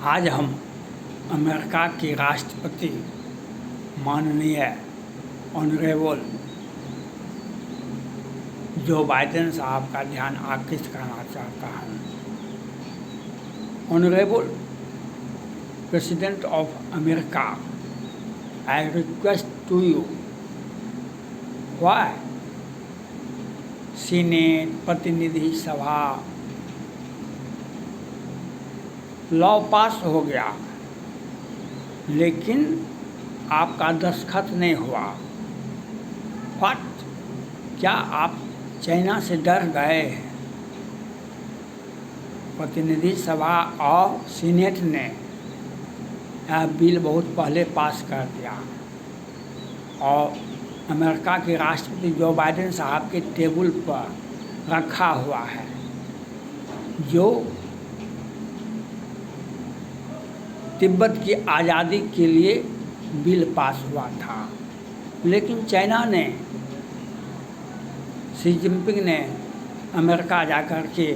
आज हम अमेरिका के राष्ट्रपति माननीय ऑनरेबल जो बाइडेन साहब का ध्यान आकृष्ट करना चाहता हूँ। Honourable president of America, I request to you, why senate, प्रतिनिधि सभा लॉ पास हो गया लेकिन आपका दस्तखत नहीं हुआ। व्हाट, क्या आप चाइना से डर गए? प्रतिनिधि सभा और सीनेट ने यह बिल बहुत पहले पास कर दिया और अमेरिका के राष्ट्रपति जो बाइडेन साहब के टेबल पर रखा हुआ है, जो तिब्बत की आज़ादी के लिए बिल पास हुआ था। लेकिन चाइना ने, शी जिनपिंग ने अमेरिका जाकर के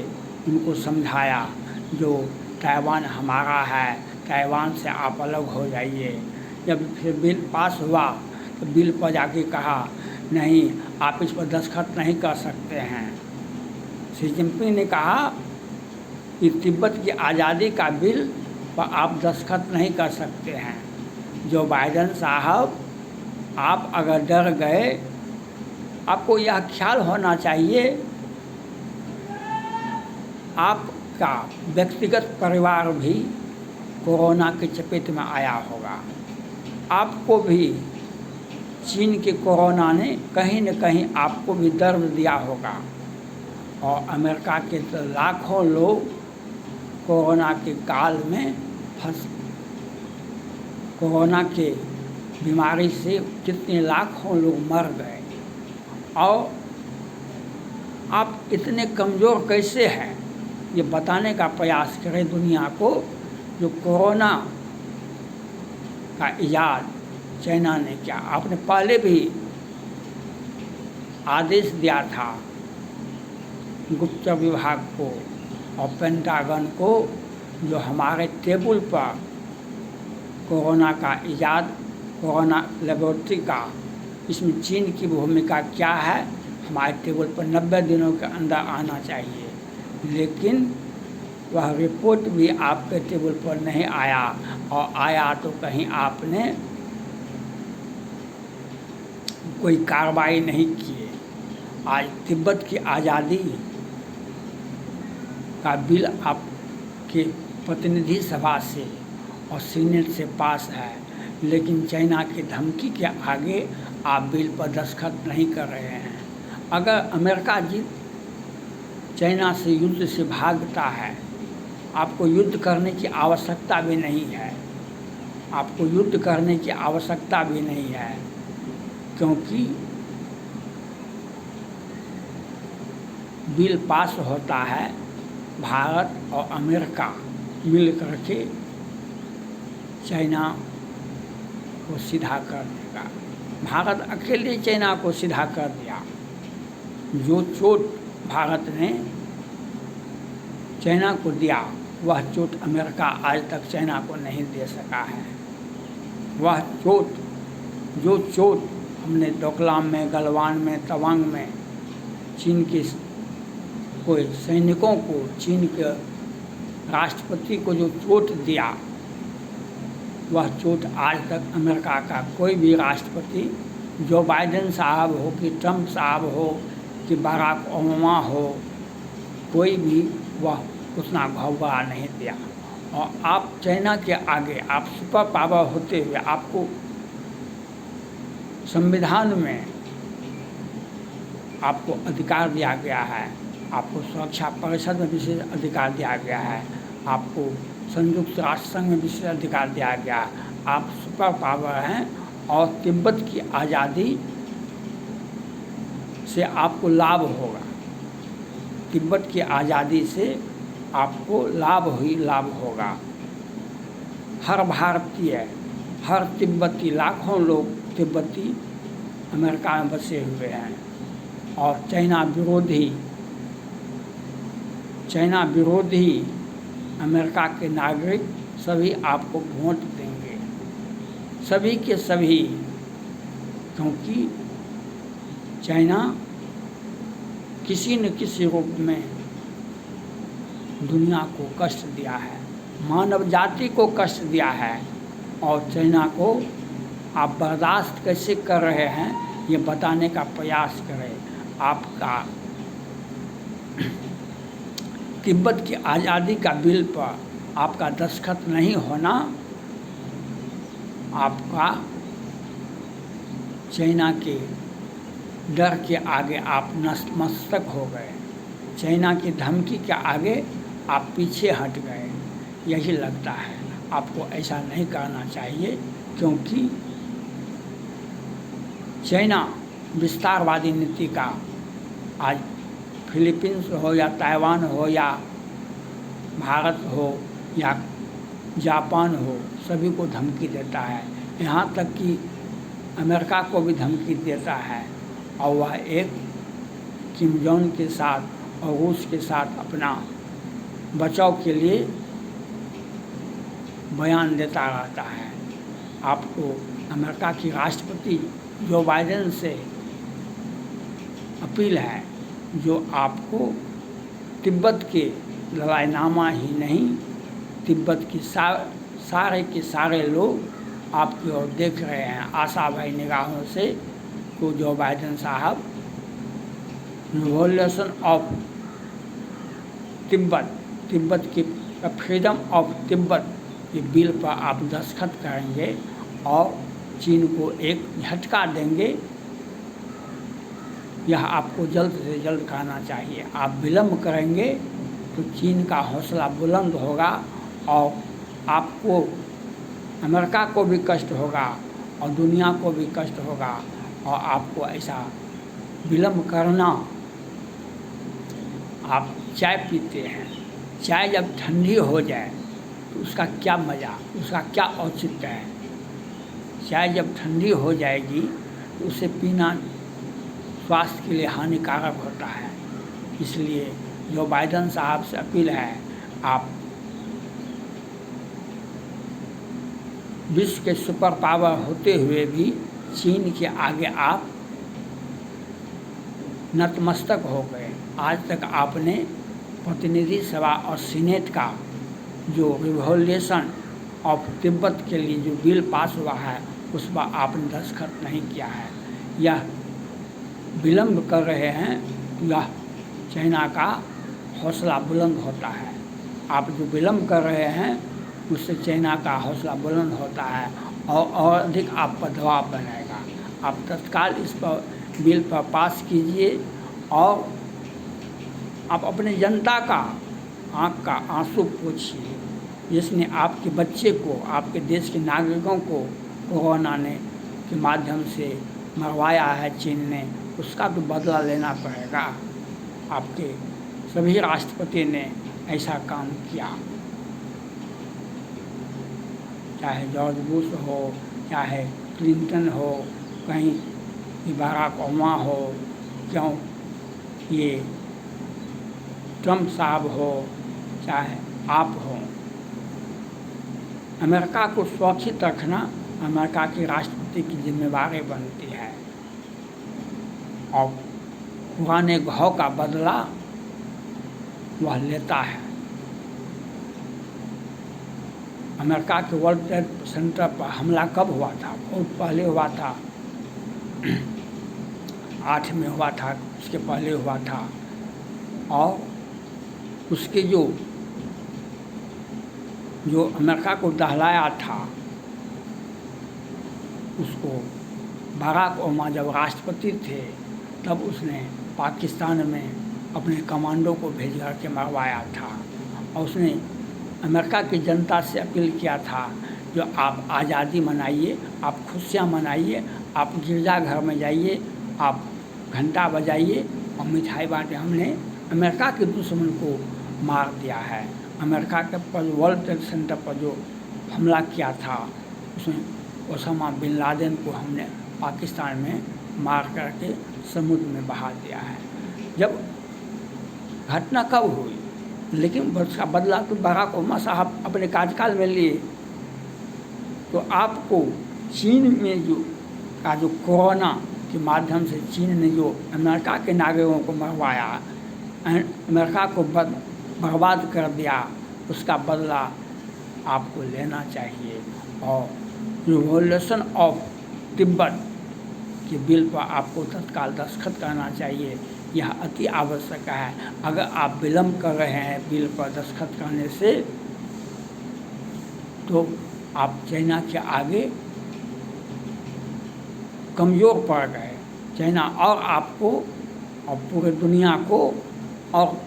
उनको समझाया जो ताइवान हमारा है, ताइवान से आप अलग हो जाइए। जब फिर बिल पास हुआ तो बिल पर जाके कहा नहीं, आप इस पर दस्तखत नहीं कर सकते हैं। शी जिनपिंग ने कहा कि तिब्बत की आज़ादी का बिल पर आप दस्तखत नहीं कर सकते हैं। जो बाइडेन साहब, आप अगर डर गए, आपको यह ख्याल होना चाहिए आपका व्यक्तिगत परिवार भी कोरोना की चपेट में आया होगा। आपको भी चीन के कोरोना ने कहीं न कहीं आपको भी दर्द दिया होगा और अमेरिका के तो लाखों लोग कोरोना के काल में कोरोना के बीमारी से कितने लाखों लोग मर गए और आप इतने कमज़ोर कैसे हैं, ये बताने का प्रयास करें दुनिया को। जो कोरोना का इजाद चाइना ने किया, आपने पहले भी आदेश दिया था गुप्तचर विभाग को और पेंटागन को, जो हमारे टेबल पर कोरोना का इजाद, कोरोना लेबोरेटरी का, इसमें चीन की भूमिका क्या है, हमारे टेबल पर 90 दिनों के अंदर आना चाहिए। लेकिन वह रिपोर्ट भी आपके टेबल पर नहीं आया और आया तो कहीं आपने कोई कार्रवाई नहीं की। आज तिब्बत की आज़ादी का बिल आपके प्रतिनिधि सभा से और सीनेट से पास है, लेकिन चाइना की धमकी के आगे आप बिल पर दस्तखत नहीं कर रहे हैं। अगर अमेरिका चाइना से युद्ध से भागता है, आपको युद्ध करने की आवश्यकता भी नहीं है, आपको युद्ध करने की आवश्यकता भी नहीं है, क्योंकि बिल पास होता है भारत और अमेरिका मिल करके चाइना को सीधा कर देगा। भारत अकेले चाइना को सीधा कर दिया। जो चोट भारत ने चाइना को दिया, वह चोट अमेरिका आज तक चाइना को नहीं दे सका है। वह चोट, जो चोट हमने डोकलाम में, गलवान में, तवांग में चीन के कोई सैनिकों को, चीन के राष्ट्रपति को जो चोट दिया, वह चोट आज तक अमेरिका का कोई भी राष्ट्रपति, जो बाइडेन साहब हो कि ट्रंप साहब हो कि बराक ओबामा हो, कोई भी वह उतना घाव नहीं दिया। और आप चाइना के आगे, आप सुपर पावर होते हुए, आपको संविधान में आपको अधिकार दिया गया है, आपको सुरक्षा परिषद में विशेष अधिकार दिया गया है, आपको संयुक्त राष्ट्र संघ में विशेष अधिकार दिया गया है, आप सुपर पावर हैं और तिब्बत की आज़ादी से आपको लाभ होगा। तिब्बत की आज़ादी से आपको लाभ होगा। हर भारतीय, हर तिब्बती, लाखों लोग तिब्बती अमेरिका में बसे हुए हैं और चाइना विरोधी अमेरिका के नागरिक सभी आपको वोट देंगे, सभी के सभी, क्योंकि चाइना किसी न किसी रूप में दुनिया को कष्ट दिया है, मानव जाति को कष्ट दिया है, और चाइना को आप बर्दाश्त कैसे कर रहे हैं ये बताने का प्रयास करें। आपका तिब्बत की आज़ादी का बिल पर आपका दस्तखत नहीं होना, आपका चाइना के डर के आगे आप नतमस्तक हो गए, चाइना की धमकी के आगे आप पीछे हट गए। यही लगता है आपको ऐसा नहीं करना चाहिए, क्योंकि चाइना विस्तारवादी नीति का आज फिलीपींस हो या ताइवान हो या भारत हो या जापान हो, सभी को धमकी देता है, यहाँ तक कि अमेरिका को भी धमकी देता है। और वह एक किम जोंग के साथ और रूस के साथ अपना बचाव के लिए बयान देता रहता है। आपको अमेरिका की राष्ट्रपति जो बाइडेन से अपील है, जो आपको तिब्बत के लड़ाईनामा ही नहीं, तिब्बत की सारे के सारे लोग आपकी ओर देख रहे हैं आशा भरी निगाहों से, को जो बाइडेन साहब रिवॉल्यूशन ऑफ तिब्बत, तिब्बत की फ्रीडम ऑफ तिब्बत के बिल पर आप दस्तखत करेंगे और चीन को एक झटका देंगे। यह आपको जल्द से जल्द करना चाहिए। आप विलम्ब करेंगे तो चीन का हौसला बुलंद होगा और आपको, अमेरिका को भी कष्ट होगा और दुनिया को भी कष्ट होगा, और आपको ऐसा विलम्ब करना। आप चाय पीते हैं, चाय जब ठंडी हो जाए तो उसका क्या मज़ा, उसका क्या औचित्य है। चाय जब ठंडी हो जाएगी तो उसे पीना स्वास्थ्य के लिए हानिकारक होता है। इसलिए जो बाइडेन साहब से अपील है, आप विश्व के सुपर पावर होते हुए भी चीन के आगे आप नतमस्तक हो गए। आज तक आपने प्रतिनिधि सभा और सीनेट का जो रिवॉल्यूशन ऑफ तिब्बत के लिए जो बिल पास हुआ है उस पर आपने दस्तखत नहीं किया है। यह विलम्ब कर रहे हैं, यह चाइना का हौसला बुलंद होता है। आप जो विलम्ब कर रहे हैं उससे चाइना का हौसला बुलंद होता है और अधिक आप पर दबाव बनाएगा। आप तत्काल इस पर बिल पर पास कीजिए और आप अपने जनता का आँख का आंसू पोंछिए, जिसने आपके बच्चे को, आपके देश के नागरिकों को कोरोना ने के माध्यम से मरवाया है चीन ने, उसका तो बदला लेना पड़ेगा। आपके सभी राष्ट्रपति ने ऐसा काम किया, चाहे जॉर्ज बुश हो, चाहे क्लिंटन हो, कहीं बराक ओबामा हो, क्यों ये ट्रंप साहब हो, चाहे आप हो। अमेरिका को सुरक्षित रखना अमेरिका के राष्ट्रपति की जिम्मेदारी बनती है और पुराने घाव का बदला वह लेता है। अमेरिका के वर्ल्ड ट्रेड सेंटर पर हमला कब हुआ था? बहुत पहले हुआ था, 8 में हुआ था, उसके पहले हुआ था। और उसके जो अमेरिका को दहलाया था, उसको बराक ओबामा जब राष्ट्रपति थे तब उसने पाकिस्तान में अपने कमांडो को भेज कर के मरवाया था। और उसने अमेरिका की जनता से अपील किया था, जो आप आज़ादी मनाइए, आप खुशियाँ मनाइए, आप गिरजाघर में जाइए, आप घंटा बजाइए और मिठाई बांटे। हमने अमेरिका के दुश्मन को मार दिया है। अमेरिका के पर वर्ल्ड ट्रेड सेंटर पर जो हमला किया था, उसमें ओसामा बिन लादेन को हमने पाकिस्तान में मार करके समुद्र में बहा दिया है। जब घटना कब हुई? लेकिन उसका बदला तो बराक ओबामा साहब अपने कार्यकाल में लिए। तो आपको चीन में जो कोरोना के माध्यम से चीन ने जो अमेरिका के नागरिकों को मरवाया, अमेरिका को बर्बाद कर दिया, उसका बदला आपको लेना चाहिए। और रिवॉल्यूशन ऑफ तिब्बत के बिल पर आपको तत्काल दस्तखत करना चाहिए। यह अति आवश्यक है। अगर आप विलम्ब कर रहे हैं बिल पर दस्तखत करने से, तो आप चाइना के आगे कमज़ोर पड़ गए। चाइना और आपको और पूरे दुनिया को और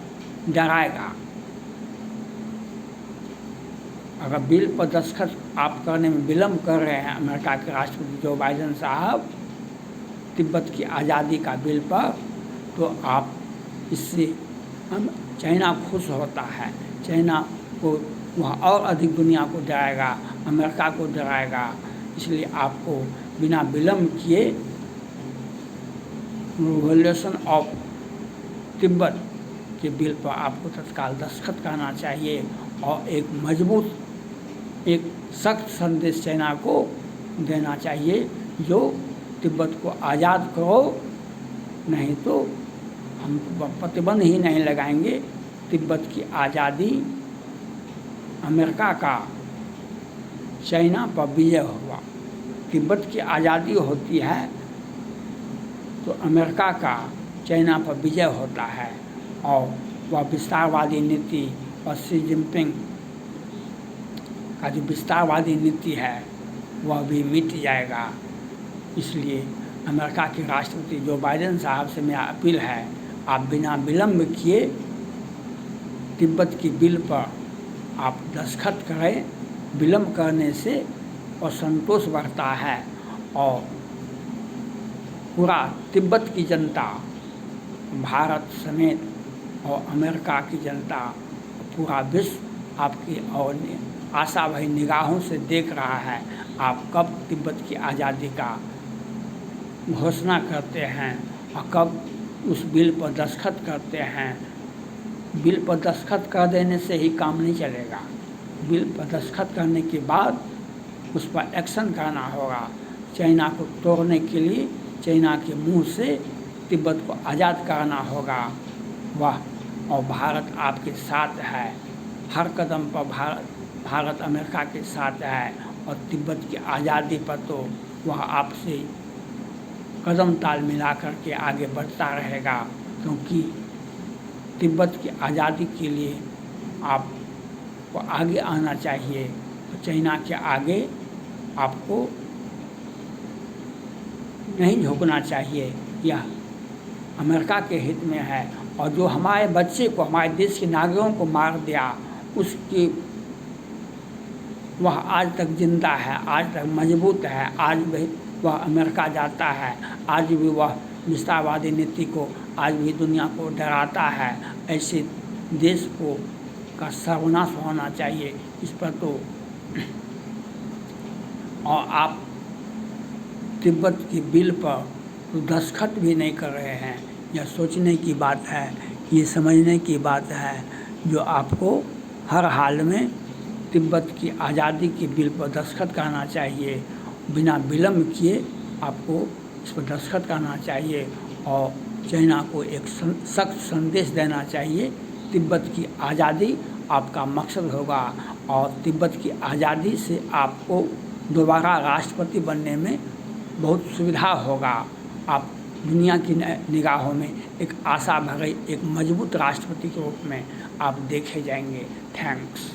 डराएगा। अगर बिल पर दस्तखत आप करने में विलम्ब कर रहे हैं, अमेरिका के राष्ट्रपति जो बाइडेन साहब, तिब्बत की आज़ादी का बिल पर, तो आप इससे चाइना खुश होता है। चाइना को वह और अधिक दुनिया को डराएगा, अमेरिका को डराएगा। इसलिए आपको बिना विलम्ब किए रिवॉल्यूशन ऑफ तिब्बत के बिल पर आपको तत्काल दस्तखत करना चाहिए और एक मजबूत, एक सख्त संदेश चाइना को देना चाहिए, जो तिब्बत को आज़ाद करो, नहीं तो हम प्रतिबंध ही नहीं लगाएंगे। तिब्बत की आज़ादी, अमेरिका का चाइना पर विजय होगा। तिब्बत की आज़ादी होती है तो अमेरिका का चाइना पर विजय होता है, और वह विस्तारवादी नीति और शी जिनपिंग का जो विस्तारवादी नीति है वह भी मिट जाएगा। इसलिए अमेरिका के राष्ट्रपति जो बाइडेन साहब से मेरा अपील है, आप बिना विलम्ब किए तिब्बत की बिल पर आप दस्तखत करें। विलम्ब करने से असंतोष बढ़ता है और पूरा तिब्बत की जनता, भारत समेत और अमेरिका की जनता, पूरा विश्व आपकी और आशा भरी निगाहों से देख रहा है आप कब तिब्बत की आज़ादी का घोषणा करते हैं और कब उस बिल पर दस्तखत करते हैं। बिल पर दस्तखत कर देने से ही काम नहीं चलेगा। बिल पर दस्तखत करने के बाद उस पर एक्शन करना होगा। चाइना को तोड़ने के लिए चाइना के मुंह से तिब्बत को आज़ाद कराना होगा। वह और भारत आपके साथ है, हर कदम पर भारत अमेरिका के साथ है, और तिब्बत की आज़ादी पर तो वह आपसे कदम ताल मिला कर के आगे बढ़ता रहेगा, क्योंकि तिब्बत की आज़ादी के लिए आपको आगे आना चाहिए। तो चाइना के आगे आपको नहीं झुकना चाहिए। यह अमेरिका के हित में है। और जो हमारे बच्चे को, हमारे देश के नागरिकों को मार दिया, उसकी वह आज तक जिंदा है, आज तक मजबूत है, आज भी वह अमेरिका जाता है, आज भी वह विस्तारवादी नीति को, आज भी दुनिया को डराता है। ऐसे देश को का सर्वनाश होना चाहिए। इस पर तो और आप तिब्बत की बिल पर तो दस्तखत भी नहीं कर रहे हैं। यह सोचने की बात है, ये समझने की बात है, जो आपको हर हाल में तिब्बत की आज़ादी के बिल पर दस्तखत करना चाहिए। बिना विलम्ब किए आपको इस पर दस्तखत करना चाहिए और चाइना को एक सख्त संदेश देना चाहिए। तिब्बत की आज़ादी आपका मकसद होगा और तिब्बत की आज़ादी से आपको दोबारा राष्ट्रपति बनने में बहुत सुविधा होगा। आप दुनिया की निगाहों में एक आशा भरे, एक मजबूत राष्ट्रपति के रूप में आप देखे जाएंगे। थैंक्स।